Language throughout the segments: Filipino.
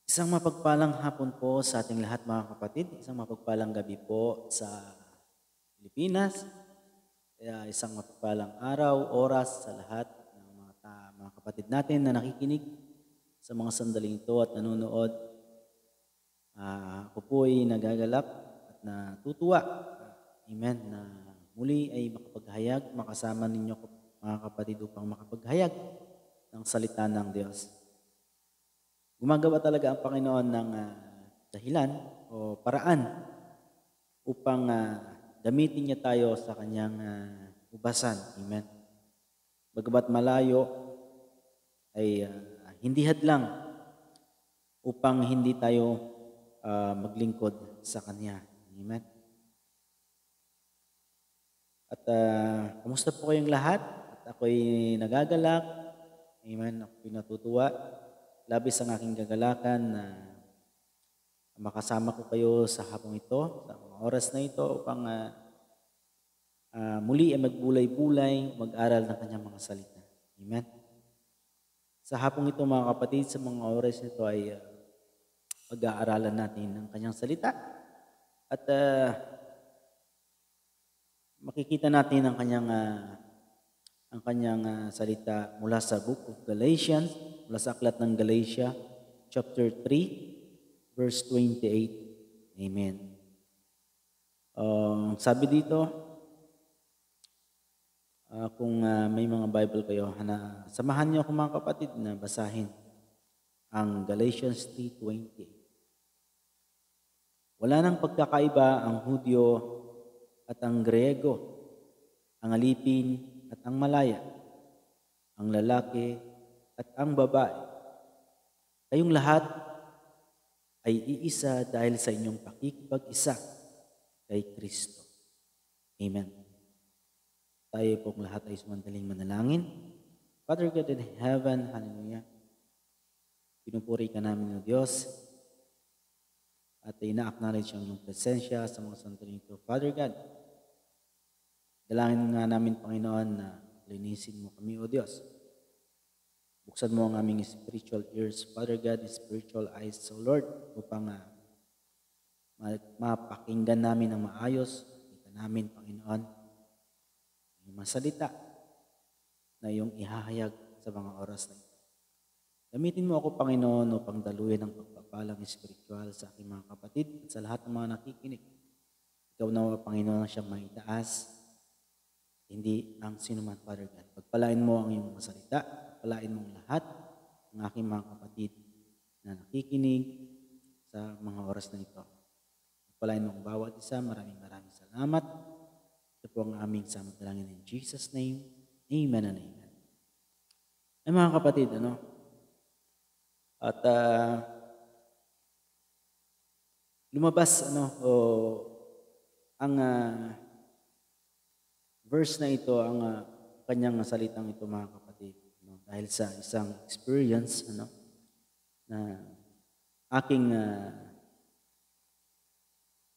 Isang mapagpalang hapon po sa ating lahat mga kapatid. Isang mapagpalang gabi po sa Pilipinas. Kaya isang mapagpalang araw, oras sa lahat ng mga kapatid natin na nakikinig sa mga sandaling ito at nanonood. Ako po ay nagagalak at natutuwa. Amen. Na muli ay makasama ninyo mga kapatid upang makapaghayag ng salita ng Diyos. Gumagawa talaga ang Panginoon ng dahilan o paraan upang gamitin niya tayo sa kanyang ubasan. Amen. Bagamat malayo ay hindi hadlang upang hindi tayo maglingkod sa kanya. Amen. At kamusta po kayong lahat? At ako'y nagagalak. Amen. Ako'y natutuwa. Labis ang aking gagalakan na makasama ko kayo sa hapong ito, sa mga oras na ito upang muli ay magbulay-bulay, mag-aral ng kanyang mga salita. Amen. Sa hapong ito mga kapatid, sa mga oras nito ay pag-aaralan natin ng kanyang salita at makikita natin ang kanyang salita mula sa Book of Galatians, mula sa aklat ng Galatia, chapter 3, verse 28. Amen. Sabi dito, kung may mga Bible kayo, samahan niyo ako mga kapatid na basahin ang Galatians 3:28. Wala nang pagkakaiba ang Hudyo at ang Griego, ang alipin at ang malaya, ang lalaki at ang babae. Kayong lahat ay iisa dahil sa inyong pakikipag-isa kay Kristo. Amen. Tayo pong lahat ay sumandaling manalangin. Father God in heaven, hallelujah. Pinupuri ka namin ng Diyos at ina-acknowledge ang iyong presensya sa mga sandaling ito. Father God, dalangin nga namin, Panginoon, na linisin mo kami, O Diyos. Buksan mo ang aming spiritual ears, Father God, spiritual eyes, O Lord, upang mapakinggan namin ang maayos. Kita namin, Panginoon, yung masalita na iyong ihahayag sa mga oras na ito. Gamitin mo ako, Panginoon, upang daluyan ang pagpapalang espiritual sa aking mga kapatid at sa lahat ng mga nakikinig. Ikaw na, Panginoon, ang siyang maitaas, hindi ang sinuman, Father God. Pagpalain mo ang iyong masalita, pagpalain mo ang lahat ng aking mga kapatid na nakikinig sa mga oras na ito. Pagpalain mo ang bawat isa. Maraming salamat. Ito po ang aming samantalangin in Jesus' name. Amen and amen. Ay mga kapatid, at lumabas ang verse na ito, ang kanyang salitang ito mga kapatid, dahil sa isang experience na aking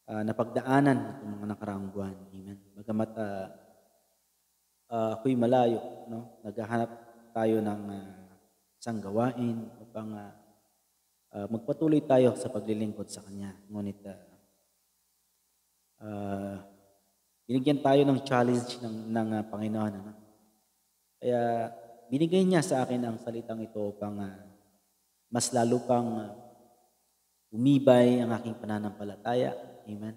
napagdaanan itong mga nakaraang buwan. Amen. Bagamat ako'y malayo, naghahanap tayo ng isang gawain upang magpatuloy tayo sa paglilingkod sa Kanya. Ngunit binigyan tayo ng challenge ng Panginoon. Kaya binigay niya sa akin ang salitang ito upang mas lalo pang umibay ang aking pananampalataya. Amen.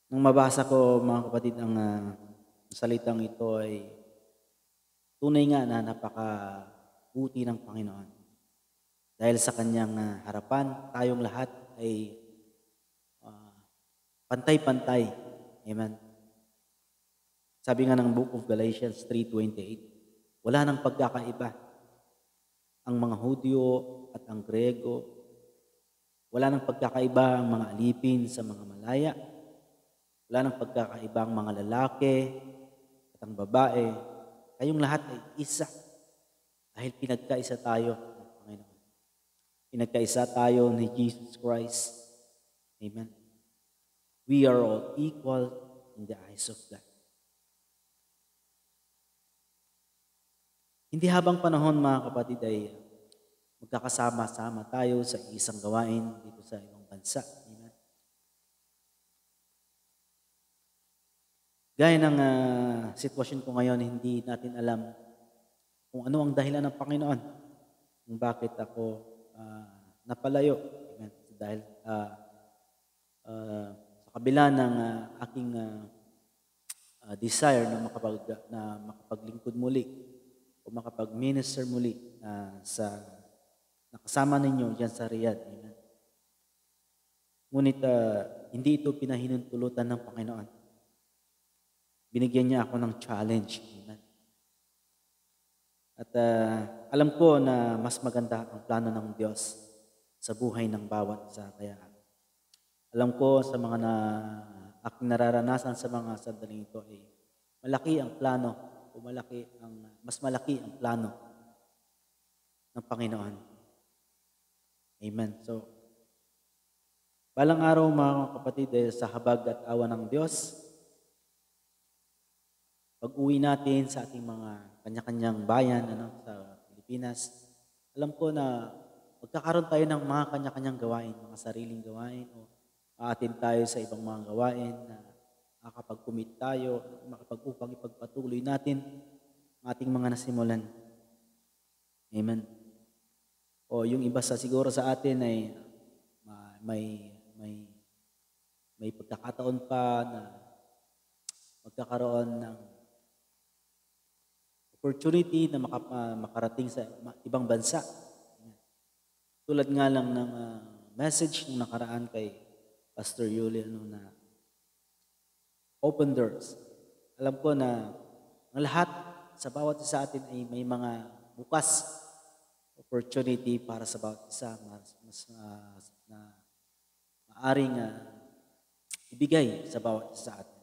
Nung mabasa ko, mga kapatid, ang salitang ito ay tunay nga na napakabuti ng Panginoon. Dahil sa kanyang harapan, tayong lahat ay pantay-pantay. Amen. Sabi nga ng Book of Galatians 3:28, wala nang pagkakaiba ang mga Hudyo at ang Griego. Wala nang pagkakaiba ang mga alipin sa mga malaya. Wala nang pagkakaiba ang mga lalaki at ang babae. Kayong lahat ay isa dahil pinagkaisa tayo ng Panginoon. Pinagkaisa tayo ni Jesus Christ. Amen. We are all equal in the eyes of God. Hindi habang panahon, mga kapatid, ay magkakasama-sama tayo sa isang gawain dito sa ibang bansa. Amen. Gaya ng sitwasyon ko ngayon, hindi natin alam kung ano ang dahilan ng Panginoon kung bakit ako napalayo. Amen. Dahil sa kabila ng aking desire na makapaglingkod muli o makapag-minister muli sa nakasama ninyo diyan sa Riyadh. Amen. Ngunit hindi ito pinahinintulutan ng Panginoon. Binigyan niya ako ng challenge. Amen. At alam ko na mas maganda ang plano ng Diyos sa buhay ng bawat isa. Kaya alam ko sa mga aking nararanasan sa mga sandaling ito ay malaki ang plano o mas malaki ang plano ng Panginoon. Amen. So, balang araw mga kapatid, sa habag at awa ng Diyos, pag-uwi natin sa ating mga kanya-kanyang bayan sa Pilipinas, alam ko na magkakaroon tayo ng mga kanya-kanyang gawain, mga sariling gawain o aatin tayo sa ibang mga gawain na makapag-commit tayo, upang ipagpatuloy natin ang ating mga nasimulan. Amen. O yung iba siguro sa atin ay may pagkakataon pa na magkakaroon ng opportunity na makarating sa ibang bansa. Tulad nga lang ng message ng nakaraan kay Pastor Yuli na open doors. Alam ko na ang lahat sa bawat isa atin ay may mga bukas opportunity para sa bawat isa na maaring ibigay sa bawat isa atin.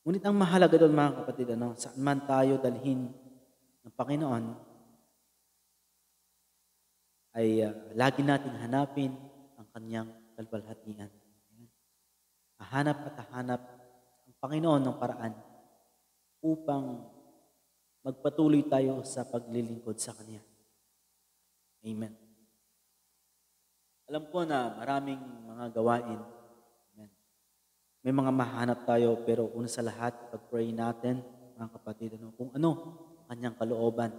Ngunit ang mahalaga doon mga kapatid, saan man tayo dalhin ng Panginoon, ay lagi nating hanapin ang kanyang kalwalhatian. Hahanap at hahanap ang Panginoon ng paraan upang magpatuloy tayo sa paglilingkod sa Kanya. Amen. Alam ko na maraming mga gawain. Amen. May mga mahanap tayo, pero una sa lahat, pag-pray natin, mga kapatid, kung ano ang Kanyang kalooban.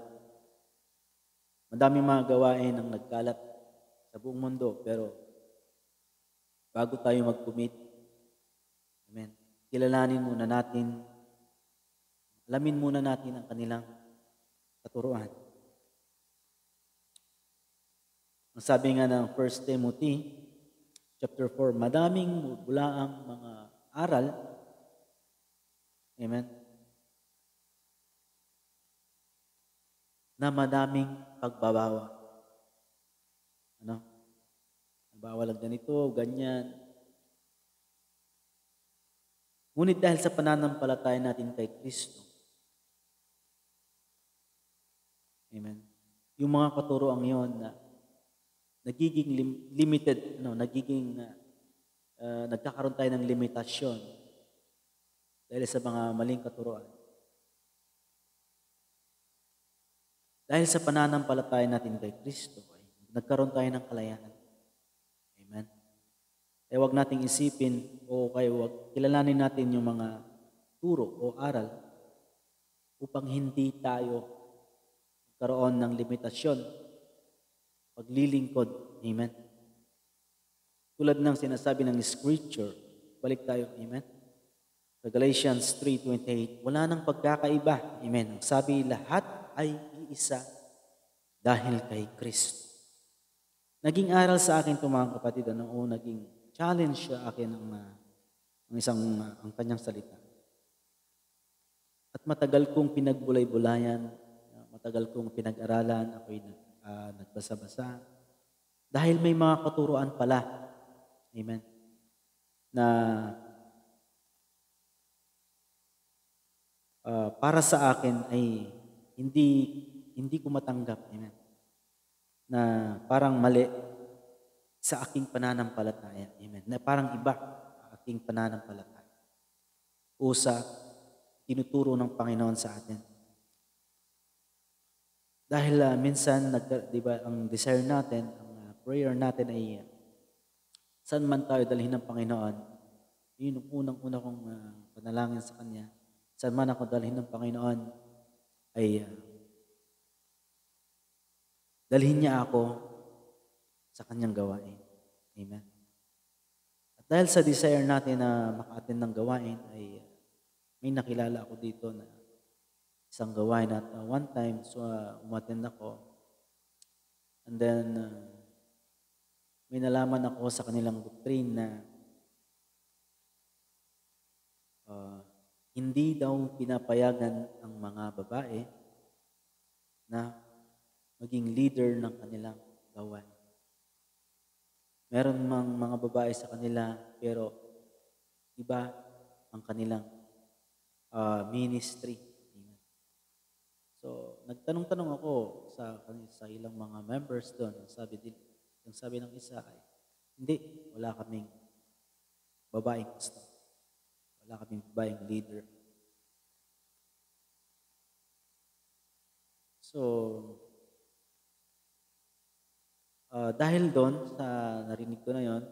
Madaming mga gawain ang nagkalat sa buong mundo, pero bago tayo mag-commit, amen, kilalanin muna natin, alamin muna natin ang kanilang katuruan. Ang sabi nga ng 1 Timothy chapter 4, madaming bulaang mga aral, amen, na madaming pagbabawa. Bawal ang ganito, ganyan. Ngunit dahil sa pananampalataya natin kay Kristo, amen, yung mga katuroang yon na nagiging limited, nagkakaroon tayo ng limitasyon dahil sa mga maling katuroan. Dahil sa pananampalataya natin kay Kristo, ay nagkaroon tayo ng kalayaan. Amen. Kaya huwag nating isipin o huwag kilalanin natin yung mga turo o aral upang hindi tayo magkaroon ng limitasyon, paglilingkod. Amen. Tulad ng sinasabi ng Scripture, balik tayo. Amen. Sa Galatians 3:28, wala nang pagkakaiba. Amen. Sabi, lahat ay iisa dahil kay Kristo. Naging aral sa akin ito mga kapatid, naging challenge sa akin ang kanyang salita. At matagal kong pinagbulay-bulayan, matagal kong pinag-aralan, ako'y nagbasa-basa. Dahil may mga katuruan pala, amen, na para sa akin ay hindi ko matanggap, amen, na parang mali sa aking pananampalataya. Amen. Na parang iba ang aking pananampalataya. Tinuturo ng Panginoon sa atin. Dahil minsan, di ba, ang desire natin, ang prayer natin ay saan man tayo dalhin ng Panginoon. Yun ang unang-una kong panalangin sa Kanya. Saan man ako dalhin ng Panginoon ay dalhin niya ako sa Kanyang gawain. Amen. At dahil sa desire natin na maka-attend ng gawain ay may nakilala ako dito na isang gawain at one time umattend ako. And then may nalaman ako sa kanilang doctrine na hindi daw pinapayagan ang mga babae na maging leader ng kanilang gawain. Meron mang mga babae sa kanila pero iba ang kanilang ministry. So, nagtanong-tanong ako sa ilang mga members doon. Ang sabi ng isa ay, hindi, wala kaming babaeng pastor. Wala kaming babaeng leader. So, dahil doon sa narinig ko na yon,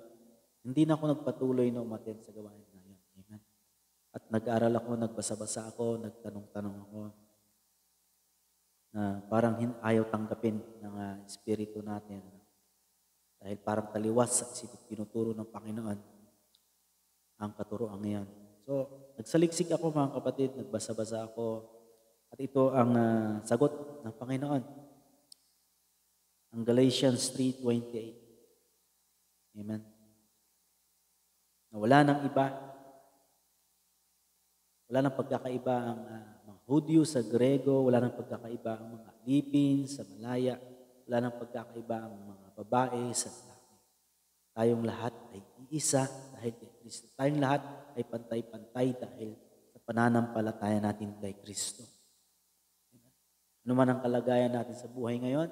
hindi na ako nagpatuloy na umattend sa gawain na yun. Amen. At nag-aaral ako, nagbasa-basa ako, nagtanong-tanong ako na parang ayaw tanggapin ng espiritu natin. Dahil parang taliwas sa tinuturo ng Panginoon ang katuroan ngayon. So, nagsaliksik ako mga kapatid, nagbasa-basa ako. At ito ang sagot ng Panginoon. Ang Galatians 3:28. Amen. Na wala nang iba. Wala nang pagkakaiba ang mga Hudyo sa Grego. Wala nang pagkakaiba ang mga Alipin sa Malaya. Wala nang pagkakaiba ang mga babae sa lalaki. Tayong lahat ay iisa dahil kay Kristo. Tayong lahat ay pantay-pantay dahil sa pananampalataya natin kay Kristo. Ano man ang kalagayan natin sa buhay ngayon,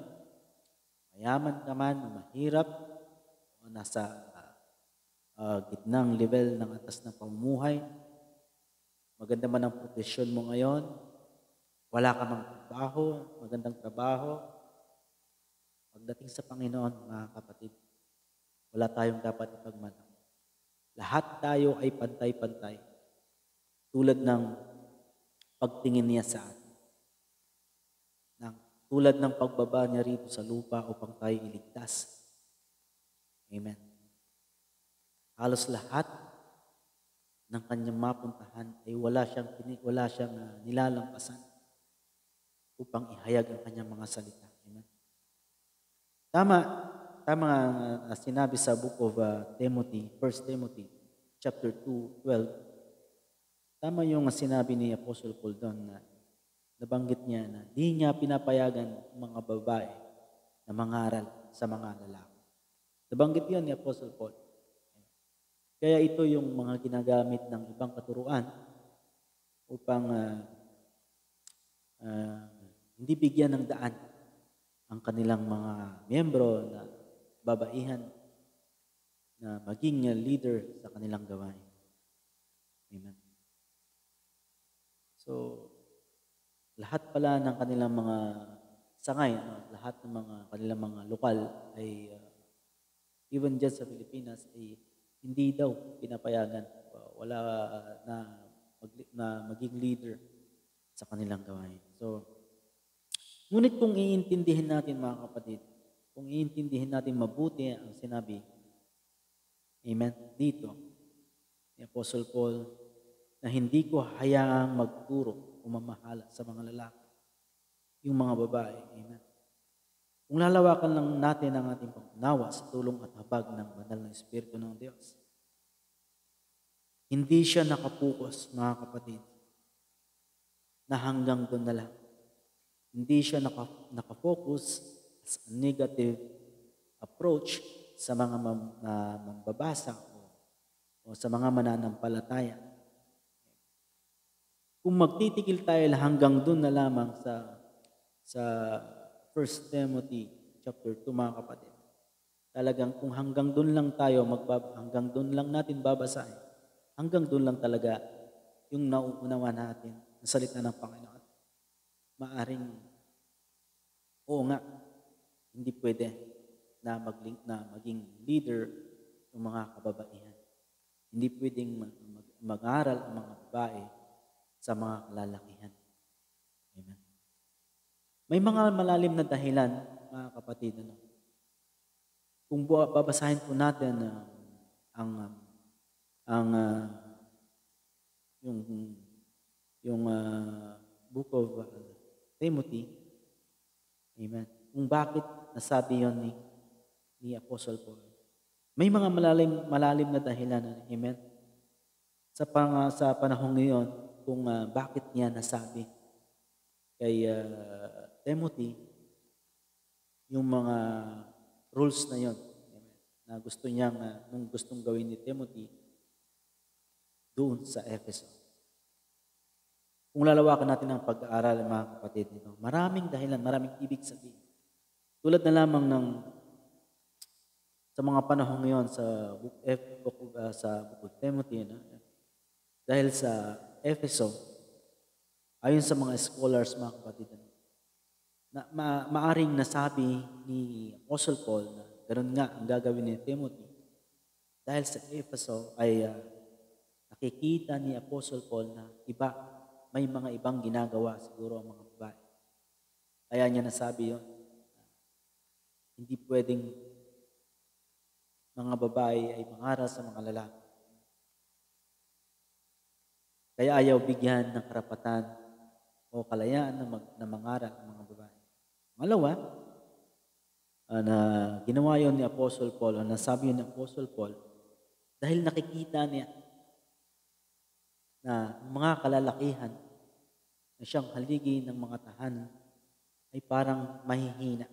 mayaman ka man, mahirap, o nasa gitnang level ng atas ng pamumuhay, maganda man ang profesyon mo ngayon, wala ka mang trabaho, magandang trabaho, pagdating sa Panginoon, mga kapatid, wala tayong dapat ipagmalaki. Lahat tayo ay pantay-pantay, tulad ng pagtingin niya sa atin. Tulad ng pagbaba niya rito sa lupa upang tayo iligtas. Amen. Halos lahat ng kanyang mapuntahan ay wala siyang nilalampasan upang ihayag ang kanyang mga salita. Amen. Tama ang sinabi sa book of Timothy, 1 Timothy chapter 2:12. Tama yung sinabi ni Apostle Paul doon na nabanggit niya na di niya pinapayagan mga babae na mangaral sa mga lalaki. Nabanggit yun ni Apostle Paul. Kaya ito yung mga ginagamit ng ibang katuruan upang hindi bigyan ng daan ang kanilang mga miyembro na babaihan na maging leader sa kanilang gawain. Amen. So, lahat pala ng kanilang mga sangay, lahat ng mga kanilang mga lokal ay even dyan sa Pilipinas ay hindi daw pinapayagan wala na maging leader sa kanilang gawain. So, ngunit kung iintindihin natin mga kapatid, kung iintindihin natin mabuti ang sinabi, amen, dito, ni Apostle Paul, na hindi ko hayaang magturo o mamahala sa mga lalaki, yung mga babae. Amen. Kung lalawakan lang natin ang ating pag-unawa sa tulong at habag ng banal na Espiritu ng Diyos, hindi siya nakapokus, mga kapatid, na hanggang doon na lang. Hindi siya nakafocus as a negative approach sa mga mambabasa o sa mga mananampalataya. Kung magtitikil tayo hanggang doon na lamang sa 1 Timothy chapter 2, mga kapatid, talagang kung hanggang doon lang tayo, hanggang doon lang natin babasahin, hanggang doon lang talaga yung nauunawa natin ang salita ng Panginoon. Maaring Oo nga, hindi pwede na maging leader yung mga kababaihan. Hindi pwedeng mag-aral ang mga babae sa mga kalalakihan. Amen. May mga malalim na dahilan, mga kapatid. Kung babasahin po natin ang ang yung book of Timothy, amen. Kung bakit nasabi yon ni Apostle Paul. May mga malalim na dahilan, amen. Sa panahong ngayon kung bakit niya nasabi kay Timothy yung mga rules na yon, amen, na gusto niyang nung gustong gawin ni Timothy doon sa Ephesus. Kung lalawakan natin ang pag-aaral, mga kapatid, maraming dahilan, maraming ibig sabihin. Tulad na lamang sa mga panahon ngayon sa book of Timothy, dahil sa Ephesus, ayon sa mga scholars, mga kapatid, na maaring nasabi ni Apostle Paul na ganoon nga ang gagawin ni Timothy. Dahil sa Ephesus ay nakikita ni Apostle Paul na may mga ibang ginagawa siguro ang mga babae. Kaya niya nasabi yon. Hindi pwedeng mga babae ay mangaral sa mga lalaki. Kaya ayaw bigyan ng karapatan o kalayaan na mangaral ang mga babae. Malawa, na ginawa yon ni Apostle Paul, o nasabi yun ni Apostle Paul, dahil nakikita niya na mga kalalakihan na siyang haligi ng mga tahanan ay parang mahihina.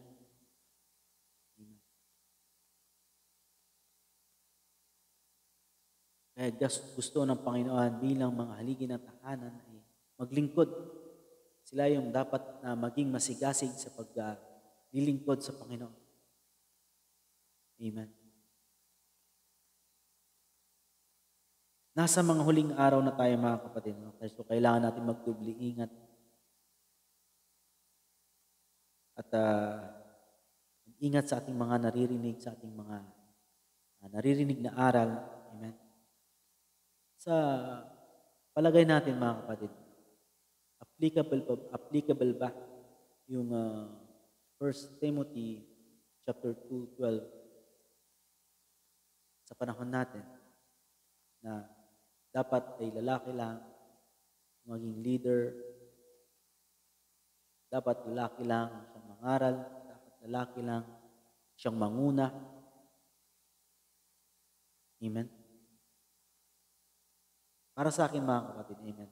Kaya gusto ng Panginoon bilang mga haligi ng tahanan ay maglingkod. Sila yung dapat na maging masigasig sa paglilingkod sa Panginoon. Amen. Nasa mga huling araw na tayo, mga kapatid. So kailangan natin magdubli ingat. At ingat sa ating mga naririnig, sa ating mga naririnig na aral. Amen. Sa palagay natin, mga kapatid, applicable ba yung 1 Timothy chapter 2:12 sa panahon natin na dapat ay lalaki lang maging leader, dapat lalaki lang siyang mangaral, dapat lalaki lang siyang manguna. Amen. Para sa akin, mga kapatid, amen.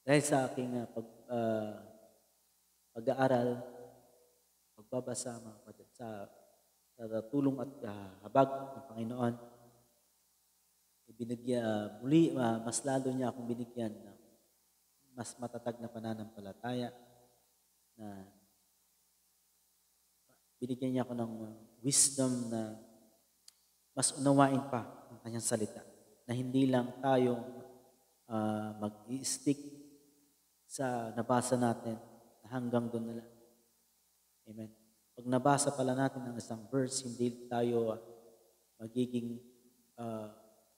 Dahil sa aking pag-aaral, pagbabasa, mga kapatid, sa tulong at habag ng Panginoon, mas lalo niya akong binigyan ng mas matatag na pananampalataya, na binigyan niya ako ng wisdom na mas unawain pa ang kanyang salita, na hindi lang tayo mag-i-stick sa nabasa natin na hanggang doon na lang. Amen. Pag nabasa pala natin ang isang verse, hindi tayo magiging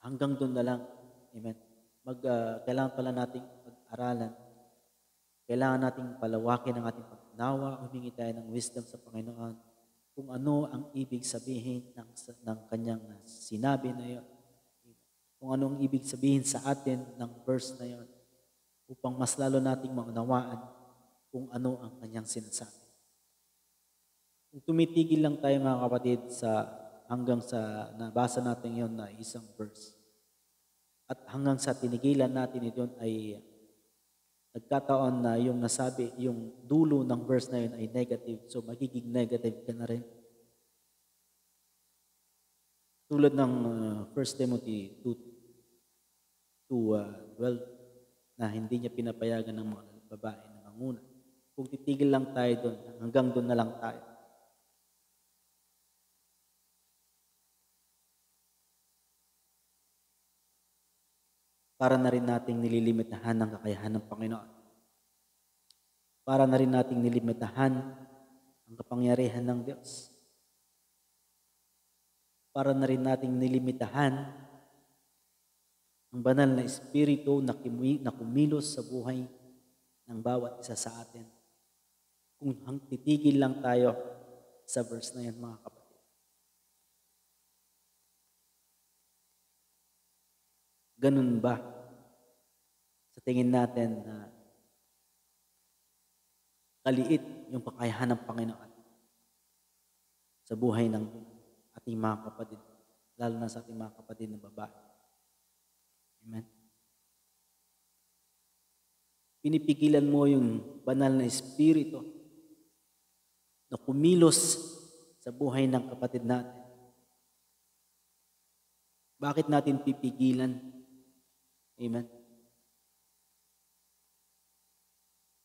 hanggang doon na lang. Amen. Kailangan pala nating pag-aralan. Kailangan nating palawakin ang ating pag-unawa, humingi tayo ng wisdom sa Panginoon kung ano ang ibig sabihin ng kanyang sinabi na yun. Kung ano ang ibig sabihin sa atin ng verse na yun, upang mas lalo nating maunawaan kung ano ang kanyang sinasabi. Kung tumitigil lang tayo, mga kapatid, hanggang sa nabasa natin yon na isang verse, at hanggang sa tinigilan natin ito ay nagkataon na yung nasabi, yung dulo ng verse na yun ay negative, so magiging negative ka na rin. Tulad ng 1 Timothy 2:12 na hindi niya pinapayagan ng mga babae na manguna. Kung titigil lang tayo doon, hanggang doon na lang tayo. Para na rin nating nililimitahan ng kakayahan ng Panginoon. para na rin nating nilimitahan ang kapangyarihan ng Diyos. Para na rin nating nilimitahan ang banal na espiritu na kumilos sa buhay ng bawat isa sa atin. Kung titigil lang tayo sa verse na yan, mga kapatid. Ganun ba sa tingin natin na kaliit yung kakayahan ng Panginoon sa buhay ng ating mga kapatid, lalo na sa ating mga kapatid na babae? Amen. Pinipigilan mo yung banal na espiritu na kumilos sa buhay ng kapatid natin. Bakit natin pipigilan? Amen.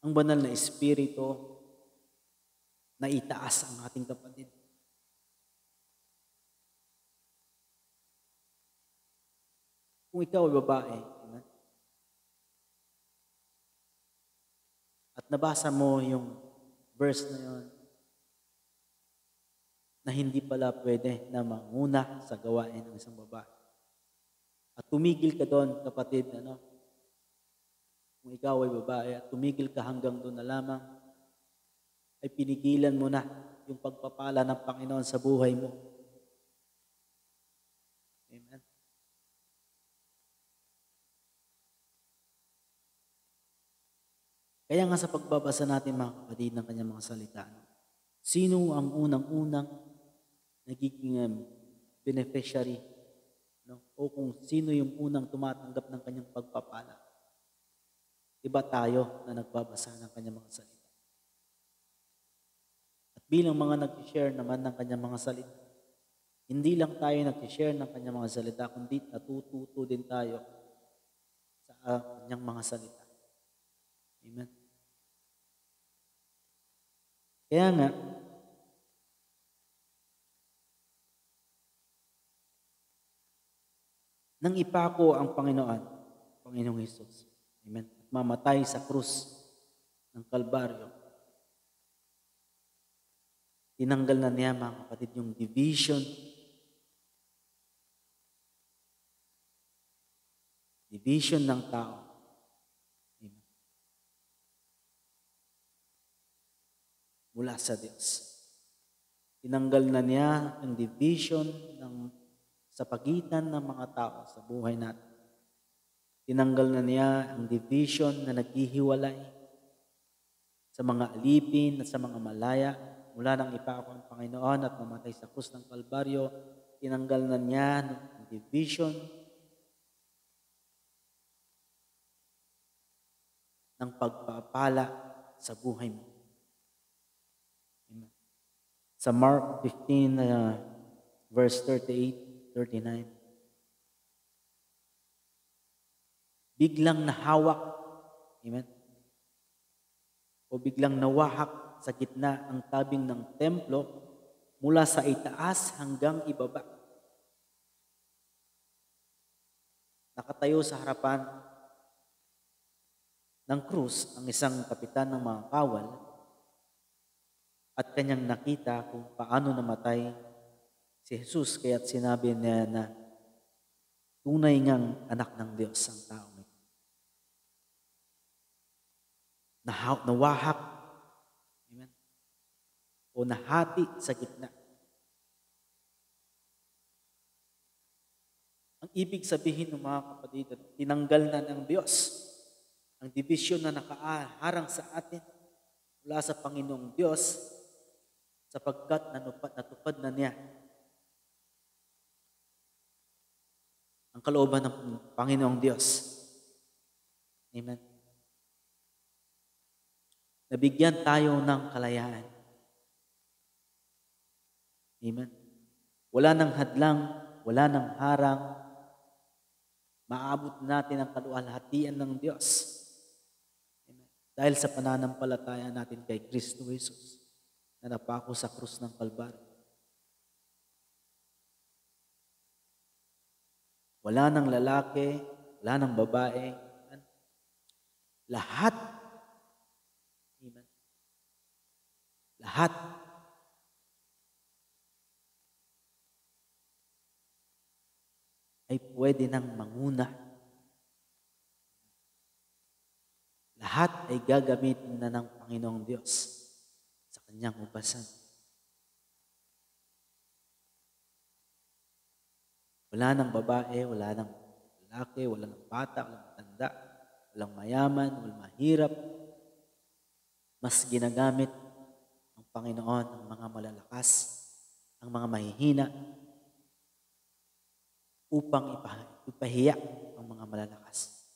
Ang banal na espiritu na itaas ang ating kapatid. Kung ikaw ay babae, amen, at nabasa mo yung verse na yun, na hindi pala pwede na manguna sa gawain ng isang babae. At tumigil ka doon, kapatid, kung ikaw ay babae at tumigil ka hanggang doon na lamang, ay pinigilan mo na yung pagpapala ng Panginoon sa buhay mo. Amen. Kaya nga sa pagbabasa natin, mga kapatid, ng kanyang mga salita, sino ang unang-unang nagiging beneficiary? O kung sino yung unang tumatanggap ng kanyang pagpapala? Iba tayo na nagbabasa ng kanyang mga salita. At bilang mga nag-share naman ng kanyang mga salita, hindi lang tayo nag-share ng kanyang mga salita, kundi natututo din tayo sa kanyang mga salita. Amen. Kaya nga, nang ipako ang Panginoong Hesus, amen, at mamatay sa krus ng Kalbaryo, tinanggal na niya, mga kapatid, yung division ng tao. Amen. Mula sa Diyos. Tinanggal na niya yung division sa pagitan ng mga tao sa buhay natin. Tinanggal na niya ang division na naghihiwalay sa mga alipin at sa mga malaya. Mula nang ipako ang Panginoon at mamatay sa krus ng Kalbaryo, tinanggal na niya ang division ng pagpapala sa buhay mo. Amen. Sa Mark 15, verse 38-39, biglang nahawak, amen, o biglang nawahak sa gitna ang tabing ng templo mula sa itaas hanggang ibaba. Nakatayo sa harapan ng krus ang isang kapitan ng mga kawal at kanyang nakita kung paano namatay si Jesus, kaya't sinabi niya na tunay ngang anak ng Diyos ang taong ito. Nawahak, amen, o nahati sa gitna. Ang ibig sabihin ng mga kapatid, tinanggal na ng Diyos ang division na nakaharang sa atin mula sa Panginoong Diyos, sapagkat natupad na niya ang kalooban ng Panginoong Diyos. Amen. Nabigyan tayo ng kalayaan. Amen. Wala nang hadlang, wala nang harang. Maabot natin ang kaluwalhatian ng Diyos. Amen. Dahil sa pananampalataya natin kay Kristo Jesus na napako sa krus ng Kalbaryo. Wala nang lalaki, wala nang babae. Lahat, amen, lahat ay pwede nang manguna. Lahat ay gagamitin na ng Panginoong Diyos sa kanyang ubasan. Wala nang babae, wala nang lalaki, wala nang bata, walang matanda, walang mayaman, walang mahirap. Mas ginagamit ng Panginoon ang mga malalakas, ang mga mahihina, upang ipahiya ang mga malalakas.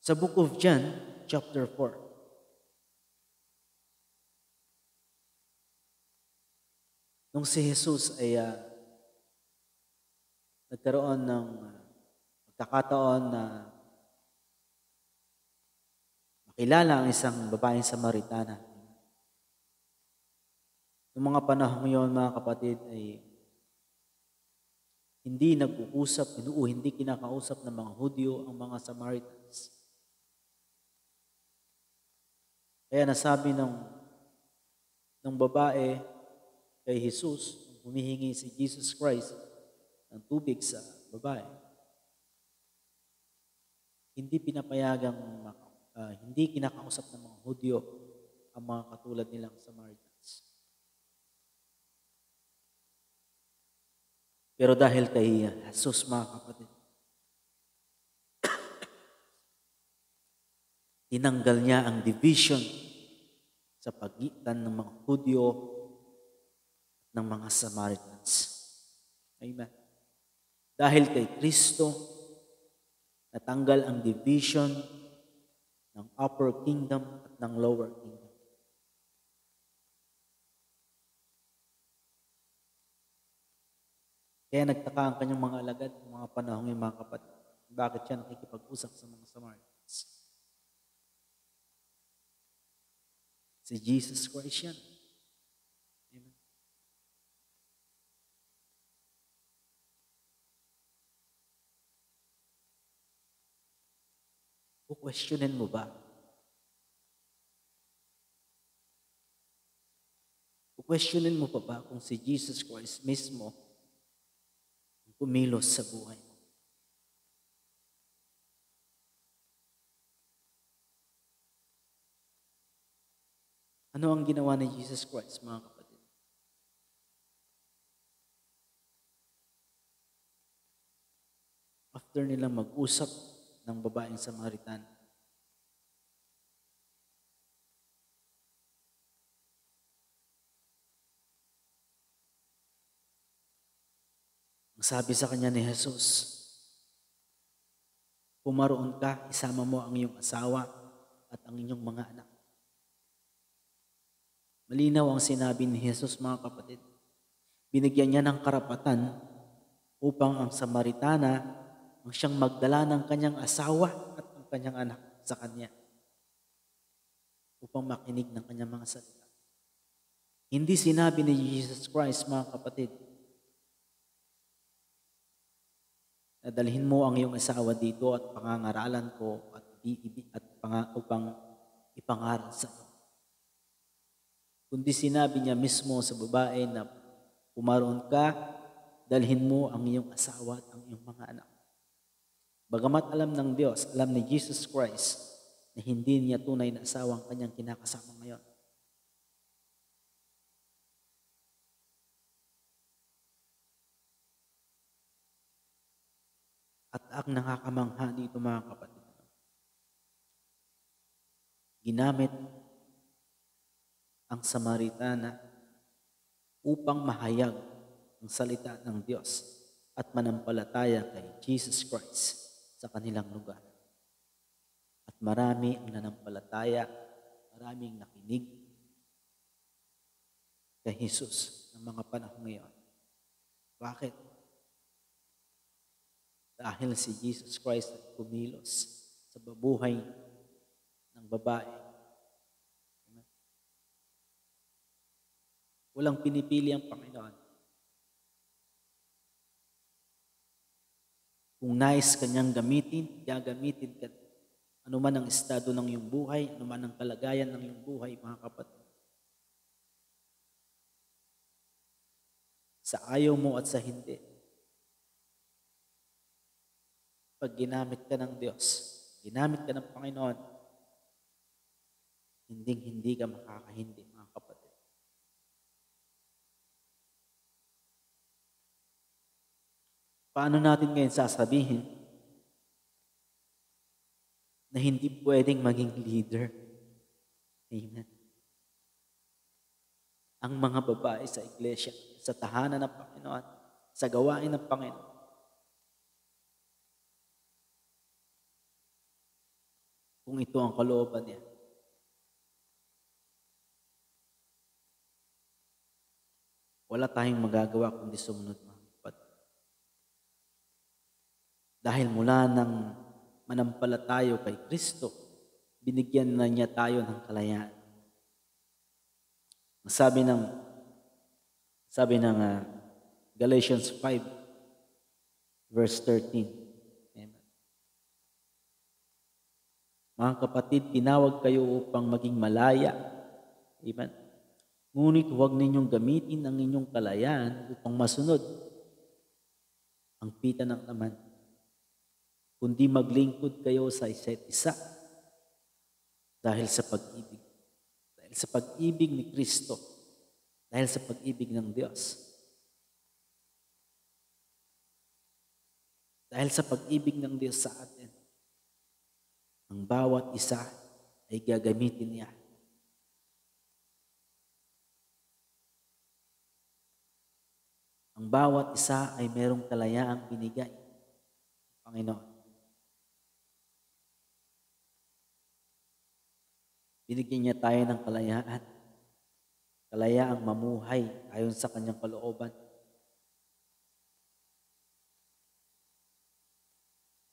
Sa Book of John, chapter 4, nung si Jesus ay nagkaroon ng pagkakataon na makilala ang isang babaeng Samaritana. Noong mga panahon ngayon, mga kapatid, ay hindi nag-uusap, hindi kinakausap ng mga Hudyo ang mga Samaritans. Kaya nasabi ng babae kay Jesus, humihingi si Jesus Christ ng tubig sa babae, hindi pinapayagang hindi kinakausap ng mga Hudyo ang mga katulad nilang Samaritans. Pero dahil kay Jesus, mga kapatid, tinanggal niya ang division sa pagitan ng mga Hudyo at ng mga Samaritans. Amen. Dahil kay Kristo, natanggal ang division ng upper kingdom at ng lower kingdom. Kaya nagtaka ang kanyang mga alagad, mga panahong yung mga kapatid, bakit siya nakikipag-usap sa mga Samaritans? Si Jesus Christ yan. Amen. Questionin mo ba? Questionin mo pa ba kung si Jesus Christ mismo ang kumilos sa buhay mo? Ano ang ginawa ni Jesus Christ, mga kapatid? After nilang mag-usap ng babaeng Samaritan, ang sabi sa kanya ni Jesus, pumaroon ka, isama mo ang iyong asawa at ang inyong mga anak. Malinaw ang sinabi ni Jesus, mga kapatid. Binigyan niya ng karapatan upang ang Samaritana ang siyang magdala ng kanyang asawa at ang kanyang anak sa kanya upang makinig ng kanyang mga salita. Hindi sinabi ni Jesus Christ, mga kapatid, na dalhin mo ang iyong asawa dito at pangangaralan ko at upang ipangaral sa iyo. Kundi sinabi niya mismo sa babae na pumaroon ka, dalhin mo ang iyong asawa at ang iyong mga anak. Bagamat alam ng Diyos, alam ni Jesus Christ na hindi niya tunay na asawa ang kanyang kinakasama ngayon. At ang nakakamangha dito, mga kapatid, ginamit ang Samaritana upang mahayag ang salita ng Diyos at manampalataya kay Jesus Christ sa kanilang lugar. At marami ang nanampalataya, maraming nakinig kay Jesus ng mga panahon ngayon. Bakit? Dahil si Jesus Christ ay kumilos sa buhay ng babae. Walang pinipili ang Panginoon. Kung nais kanyang gamitin, gagamitin ka. Ano man ang estado ng iyong buhay, ano man ang kalagayan ng iyong buhay, mga kapatid. Sa ayaw mo at sa hindi. Pag ginamit ka ng Diyos, ginamit ka ng Panginoon, hindi ka makakahindi, mga kapatid. Paano natin ngayon sasabihin na hindi pwedeng maging leader? Amen. Ang mga babae sa iglesia, sa tahanan ng Panginoon, sa gawain ng Panginoon. Kung ito ang kalooban niya. Wala tayong magagawa kundi sumunod, mga kapatid. Dahil mula nang manampalataya kay Kristo, binigyan na niya tayo ng kalayaan. Sabi ng Galatians 5 verse 13. Amen. Mga kapatid, tinawag kayo upang maging malaya. Amen. Ngunit huwag ninyong gamitin ang inyong kalayaan upang masunod ang pita ng laman, kundi maglingkod kayo sa isa't isa dahil sa pag-ibig. Dahil sa pag-ibig ni Kristo. Dahil sa pag-ibig ng Diyos. Dahil sa pag-ibig ng Diyos sa atin, ang bawat isa ay gagamitin niya. Ang bawat isa ay merong kalayaang binigay ng Panginoon. Binigyan niya tayo ng kalayaan. Kalayaang mamuhay ayon sa kanyang kalooban.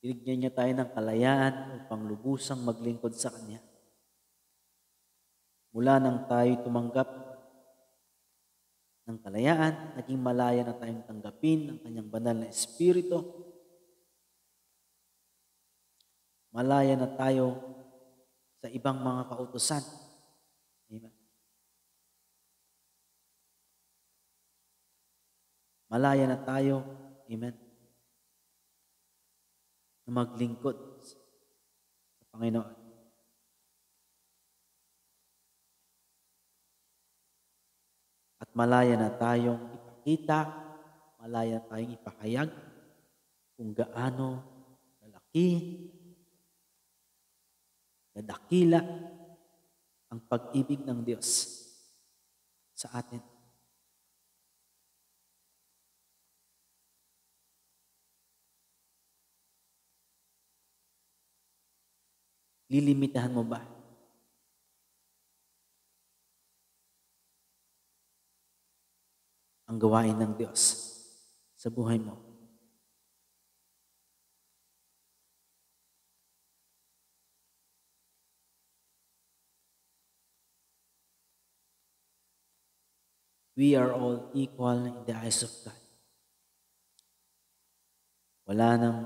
Binigyan niya tayo ng kalayaan upang lubusang maglingkod sa Kanya. Mula nang tayo tumanggap ng kalayaan, naging malaya na tayong tanggapin ang Kanyang banal na Espiritu. Malaya na tayo sa ibang mga kautusan. Amen. Malaya na tayo, amen, na maglingkod sa Panginoon. At malaya na tayong ipakita, malaya na tayong ipahayag kung gaano kalaki, kadakila ang pag-ibig ng Diyos sa atin. Lilimitahan mo ba ang gawain ng Diyos sa buhay mo? We are all equal in the eyes of God. Wala nang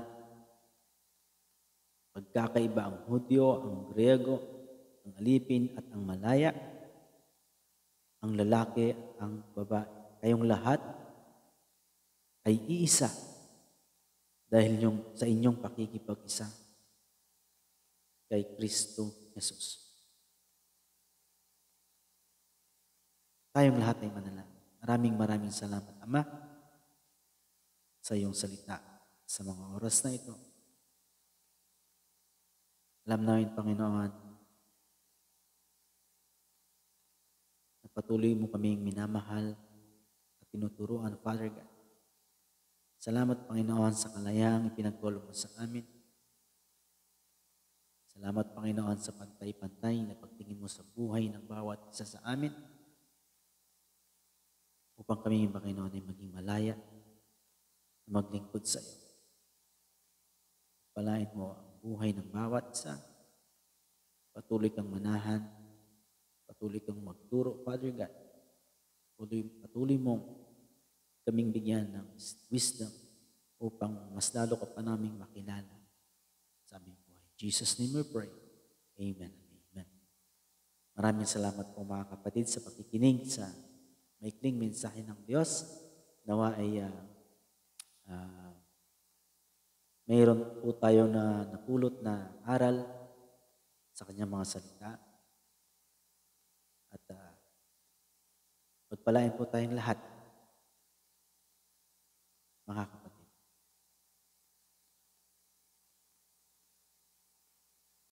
pagkakaiba ang Hudyo, ang Griego, ang Alipin at ang Malaya, ang lalaki at ang babae. Kayong lahat ay iisa dahil sa inyong pakikipag-isa kay Kristo Jesus. Tayong lahat ay manalangin. Maraming salamat, Ama, sa iyong salita sa mga oras na ito. Alam namin, Panginoon, na patuloy mo kaming minamahal at tinuturuan, Father God. Salamat, Panginoon, sa kalayaang ipinagkaloob mo sa amin. Salamat, Panginoon, sa pantay-pantay na pagtingin mo sa buhay ng bawat isa sa amin upang kami, Panginoon, ay maging malaya na maglingkod sa iyo. Palain mo ang buhay ng bawat isa. Patuloy kang manahan. Patuloy kang magturo, Father God. Patuloy mong kaming bigyan ng wisdom upang mas lalo ka pa naming makilala sa aming buhay. In Jesus' name we pray. Amen and amen. Maraming salamat po mga kapatid sa pakikinig sa maikling mensahe ng Diyos. Nawa ay mayroon po tayo na napulot na aral sa kanyang mga salita. At pagpalain po tayong lahat, mga kapatid.